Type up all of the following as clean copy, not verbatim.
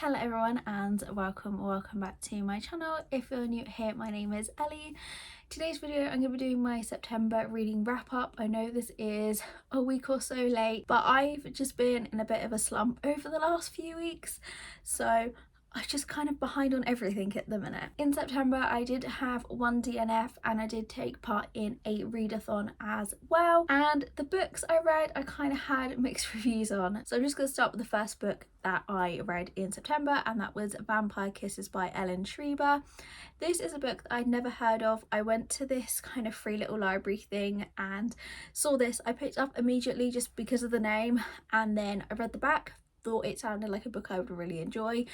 Hello everyone and welcome back to my channel. If you're new here, my name is Ellie. Today's video I'm going to be doing my September reading wrap up. I know this is a week or so late, but I've just been in a bit of a slump over the last few weeks, so I'm just kind of behind on everything at the minute. In September I did have one DNF and I did take part in a readathon as well, and the books I read I kind of had mixed reviews on. So I'm just going to start with the first book that I read in September, and that was Vampire Kisses by Ellen Schreiber. This is a book that I'd never heard of. I went to this kind of free little library thing and saw this. I picked up immediately just because of the name, and then I read the back, thought it sounded like a book I would really enjoy,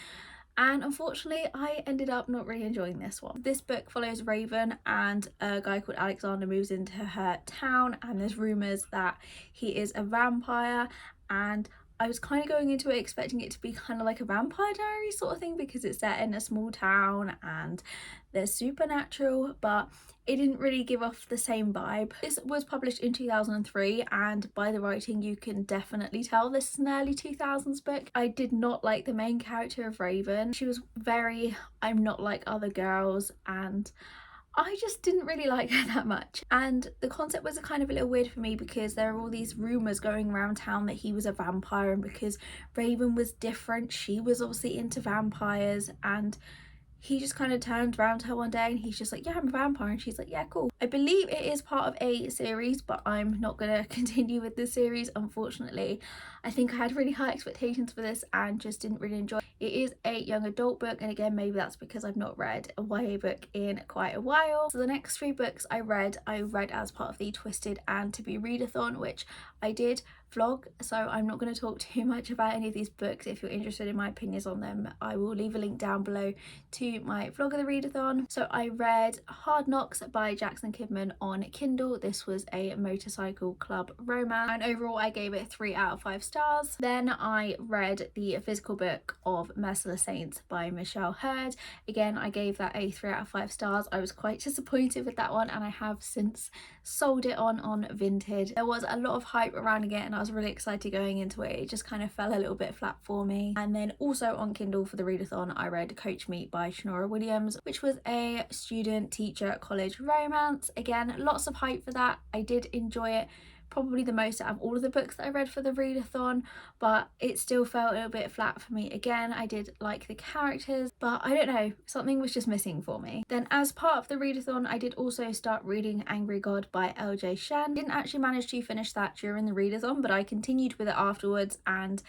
and unfortunately I ended up not really enjoying this one. This book follows Raven, and a guy called Alexander moves into her town, and there's rumours that he is a vampire, and I was kind of going into it expecting it to be kind of like a Vampire Diary sort of thing because it's set in a small town and there's supernatural, but it didn't really give off the same vibe. This was published in 2003, and by the writing you can definitely tell this is an early 2000s book. I did not like the main character of Raven. She was very I'm not like other girls, and I just didn't really like her that much. And the concept was kind of a little weird for me because there are all these rumours going around town that he was a vampire, and because Raven was different, she was obviously into vampires, and he just kind of turned around to her one day and he's just like, yeah, I'm a vampire, and she's like, yeah, cool. I believe it is part of a series, but I'm not gonna continue with the series, unfortunately. I think I had really high expectations for this and just didn't really enjoy it. It is a young adult book, and again maybe that's because I've not read a YA book in quite a while. So the next three books I read as part of the Twisted and To Be Readathon, which I did vlog, so I'm not going to talk too much about any of these books. If you're interested in my opinions on them, I will leave a link down below to my vlog of the readathon. So I read Hard Knocks by Jackson Kidman on Kindle. This was a motorcycle club romance, and overall I gave it 3 out of 5 stars. Then I read the physical book of Merciless Saints by Michelle Hurd. Again, I gave that a 3 out of 5 stars. I was quite disappointed with that one, and I have since sold it on Vinted. There was a lot of hype around it and I was really excited going into it. It just kind of fell a little bit flat for me. And then also on Kindle for the readathon I read Coach Me by Shanora Williams, which was a student teacher college romance. Again, lots of hype for that. I did enjoy it probably the most out of all of the books that I read for the readathon, but it still felt a little bit flat for me. Again, I did like the characters, but I don't know, something was just missing for me. Then as part of the readathon I did also start reading Angry God by LJ Shen. Didn't actually manage to finish that during the readathon, but I continued with it afterwards, and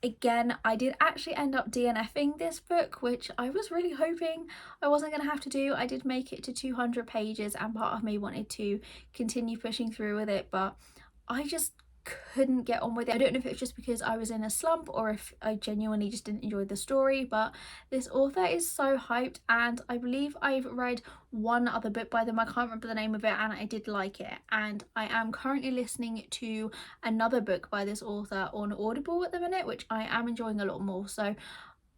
again I did actually end up DNFing this book, which I was really hoping I wasn't going to have to do. I did make it to 200 pages and part of me wanted to continue pushing through with it, but I just couldn't get on with it. I don't know if it's just because I was in a slump or if I genuinely just didn't enjoy the story, but this author is so hyped, and I believe I've read one other book by them. I can't remember the name of it, and I did like it. And I am currently listening to another book by this author on Audible at the minute, which I am enjoying a lot more. So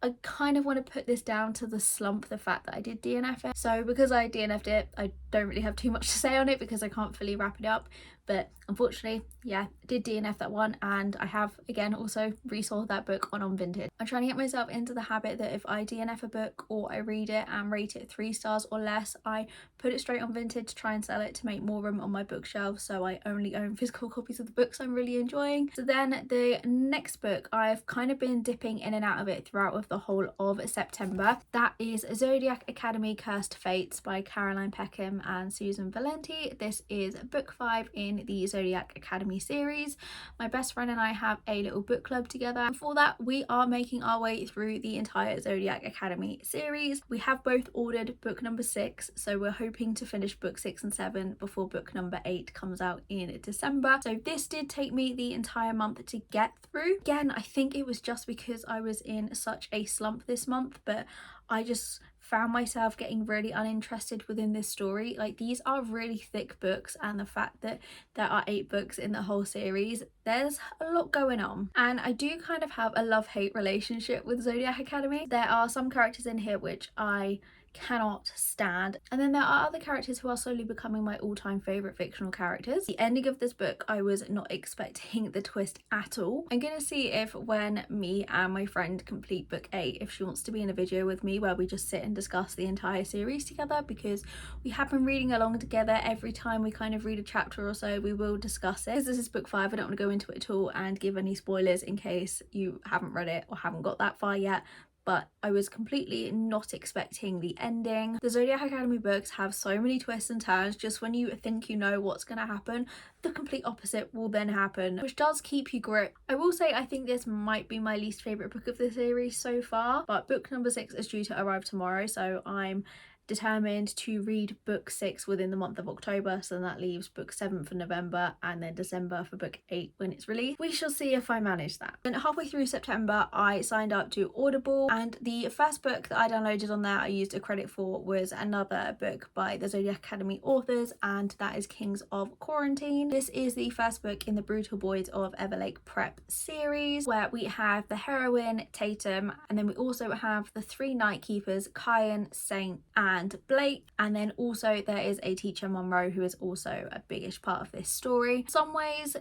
I kind of want to put this down to the slump, the fact that I did DNF it. So because I DNF'd it, I don't really have too much to say on it because I can't fully wrap it up. But unfortunately, yeah, I did DNF that one, and I have again also resold that book on Vinted. I'm trying to get myself into the habit that if I DNF a book or I read it and rate it 3 stars or less, I put it straight on Vinted to try and sell it to make more room on my bookshelf, so I only own physical copies of the books I'm really enjoying. So then the next book, I've kind of been dipping in and out of it throughout with the whole of September. That is Zodiac Academy Cursed Fates by Caroline Peckham and Susan Valenti. This is book 5 in the Zodiac Academy series. My best friend and I have a little book club together. For that, we are making our way through the entire Zodiac Academy series. We have both ordered book number 6, so we're hoping to finish book 6 and 7 before book number 8 comes out in December. So this did take me the entire month to get through. Again, I think it was just because I was in such a slump this month, but I just found myself getting really uninterested within this story. Like, these are really thick books, and the fact that there are 8 books in the whole series, there's a lot going on. And I do kind of have a love-hate relationship with Zodiac Academy. There are some characters in here which I cannot stand. And then there are other characters who are slowly becoming my all-time favourite fictional characters. The ending of this book, I was not expecting the twist at all. I'm gonna see if when me and my friend complete book 8, if she wants to be in a video with me where we just sit and discuss the entire series together, because we have been reading along together. Every time we kind of read a chapter or so, we will discuss it. Because this is book 5, I don't want to go into it at all and give any spoilers in case you haven't read it or haven't got that far yet. But I was completely not expecting the ending. The Zodiac Academy books have so many twists and turns. Just when you think you know what's going to happen, the complete opposite will then happen, which does keep you gripped. I will say I think this might be my least favourite book of the series so far, but book number 6 is due to arrive tomorrow, so I'm determined to read book 6 within the month of October, so that leaves book 7 for November and then December for book 8 when it's released. We shall see if I manage that. And halfway through September I signed up to Audible, and the first book that I downloaded on there I used a credit for was another book by the Zodiac Academy authors, and that is Kings of Quarantine. This is the first book in the Brutal Boys of Everlake Prep series, where we have the heroine Tatum, and then we also have the 3 night keepers, Kyan, Saint and Blake, and then also there is a teacher, Monroe, who is also a biggish part of this story. In some ways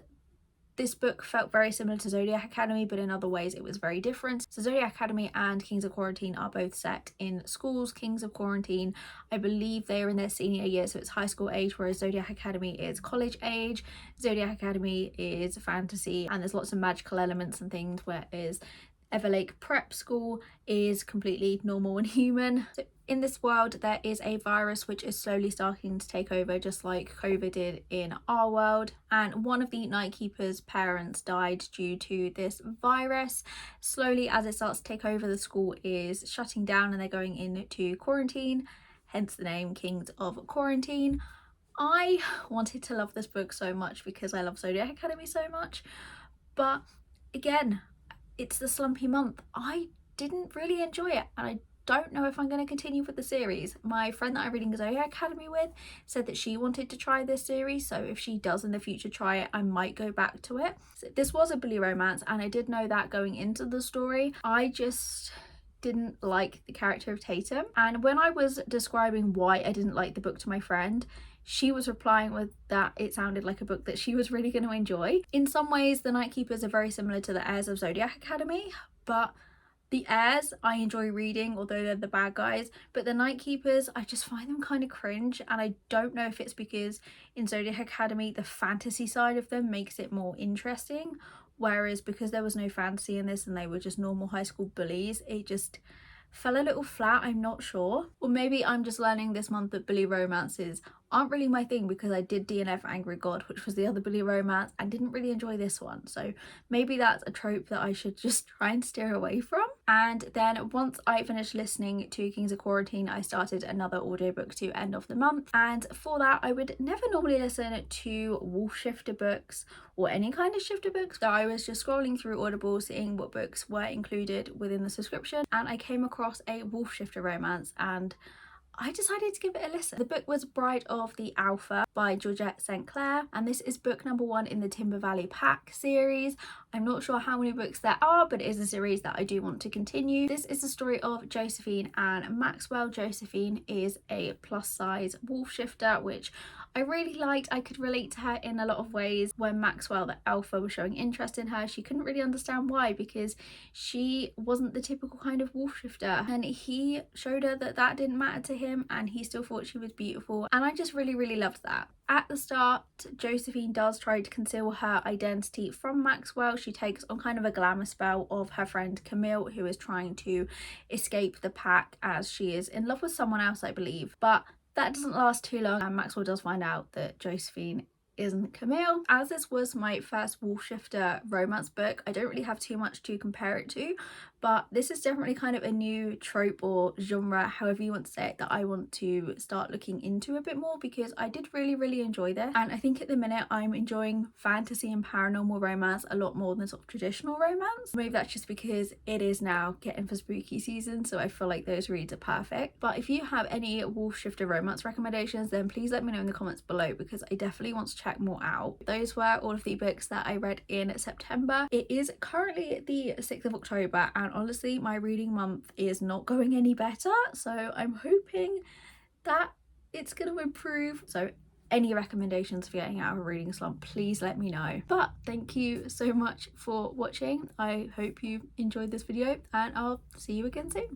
this book felt very similar to Zodiac Academy, but in other ways it was very different. So Zodiac Academy and Kings of Quarantine are both set in schools. Kings of Quarantine, I believe they are in their senior year, so it's high school age, whereas Zodiac Academy is college age. Zodiac Academy is fantasy and there's lots of magical elements and things, whereas Everlake Prep School is completely normal and human. So in this world there is a virus which is slowly starting to take over, just like COVID did in our world, and one of the night keepers' parents died due to this virus. Slowly as it starts to take over, the school is shutting down and they're going into quarantine, hence the name Kings of Quarantine. I wanted to love this book so much because I love Zodiac Academy so much, but again, it's the slumpy month. I didn't really enjoy it and I don't know if I'm going to continue with the series. My friend that I'm reading Zodiac Academy with said that she wanted to try this series, so if she does in the future try it, I might go back to it. So this was a bully romance and I did know that going into the story. I just didn't like the character of Tatum, and when I was describing why I didn't like the book to my friend, she was replying with that it sounded like a book that she was really going to enjoy. In some ways the Night Keepers are very similar to the heirs of Zodiac Academy, but the heirs I enjoy reading, although they're the bad guys, but the Night Keepers, I just find them kind of cringe, and I don't know if it's because in Zodiac Academy the fantasy side of them makes it more interesting, whereas because there was no fantasy in this and they were just normal high school bullies, it just fell a little flat. I'm not sure. Or maybe I'm just learning this month that bully romances aren't really my thing, because I did DNF Angry God, which was the other bully romance, and didn't really enjoy this one. So maybe that's a trope that I should just try and steer away from. And then once I finished listening to Kings of Quarantine, I started another audiobook to end of the month. And for that, I would never normally listen to wolf shifter books or any kind of shifter books. So I was just scrolling through Audible, seeing what books were included within the subscription, and I came across a wolf shifter romance and I decided to give it a listen. The book was Bride of the Alpha by Georgette St. Clair, and this is book number 1 in the Timber Valley Pack series. I'm not sure how many books there are, but it is a series that I do want to continue. This is the story of Josephine and Maxwell. Josephine is a plus size wolf shifter, which I really liked. I could relate to her in a lot of ways. When Maxwell, the alpha, was showing interest in her, she couldn't really understand why, because she wasn't the typical kind of wolf shifter, and he showed her that that didn't matter to him and he still thought she was beautiful, and I just really loved that. At the start, Josephine does try to conceal her identity from Maxwell. She takes on kind of a glamour spell of her friend Camille, who is trying to escape the pack as she is in love with someone else, I believe. But that doesn't last too long, and Maxwell does find out that Josephine isn't Camille. As this was my first wolf shifter romance book, I don't really have too much to compare it to, but this is definitely kind of a new trope or genre, however you want to say it, that I want to start looking into a bit more, because I did really enjoy this, and I think at the minute I'm enjoying fantasy and paranormal romance a lot more than sort of traditional romance. Maybe that's just because it is now getting for spooky season, so I feel like those reads are perfect. But if you have any wolf shifter romance recommendations, then please let me know in the comments below, because I definitely want to check more out. Those were all of the books that I read in September. It is currently the 6th of October and and honestly my reading month is not going any better, so I'm hoping that it's going to improve. So any recommendations for getting out of a reading slump, please let me know. But thank you so much for watching. I hope you enjoyed this video and I'll see you again soon.